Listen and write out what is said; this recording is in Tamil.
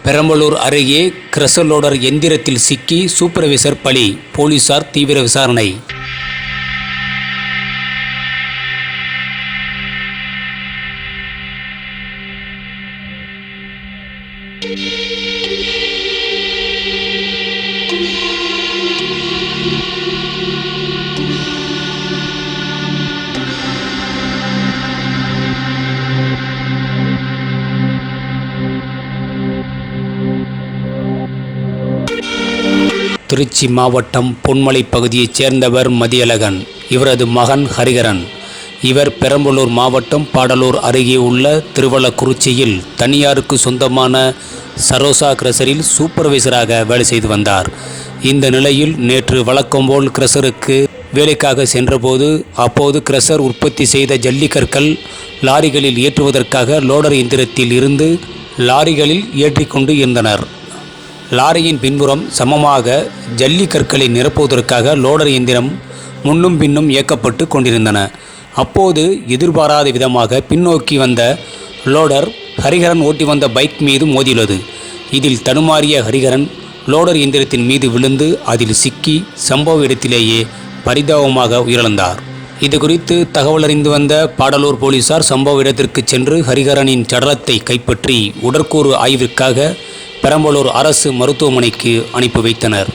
பெரம்பலூர் அருகே கிரஷர் லோடர் எந்திரத்தில் சிக்கி சூப்பர்வைசர் பலி. போலீசார் தீவிர விசாரணை. திருச்சி மாவட்டம் பொன்மலை பகுதியைச் சேர்ந்தவர் மதியழகன். இவரது மகன் ஹரிகரன். இவர் பெரம்பலூர் மாவட்டம் பாடலூர் அருகே உள்ள திருவள்ளக்குறிச்சியில் தனியாருக்கு சொந்தமான சரோசா கிரஷரில் சூப்பர்வைசராக வேலை செய்து வந்தார். இந்த நிலையில் நேற்று வழக்கம்போல் கிரஷருக்கு வேலைக்காக சென்றபோது அப்போது கிரஷர் உற்பத்தி செய்த ஜல்லிக்கற்கள் லாரிகளில் ஏற்றுவதற்காக லோடர் எந்திரத்தில் இருந்து லாரிகளில் ஏற்றிக்கொண்டு இருந்தனர். லாரியின் பின்புறம் சமமாக ஜல்லிக்கற்களை நிரப்புவதற்காக லோடர் எந்திரம் முன்னும் பின்னும் இயக்கப்பட்டு கொண்டிருந்தன. அப்போது எதிர்பாராத விதமாக பின்னோக்கி வந்த லோடர் ஹரிகரன் ஓட்டி வந்த பைக் மீது மோதியுள்ளது. இதில் தடுமாறிய ஹரிகரன் லோடர் எந்திரத்தின் மீது விழுந்து அதில் சிக்கி சம்பவ இடத்திலேயே பரிதாபமாக உயிரிழந்தார். இதுகுறித்து தகவல் அறிந்து வந்த பாடலூர் போலீசார் சம்பவ இடத்திற்கு சென்று ஹரிகரனின் சடலத்தை கைப்பற்றி உடற்கூறு ஆய்விற்காக பெரம்பலூர் அரசு மருத்துவமனைக்கு அனுப்பி வைத்தனர்.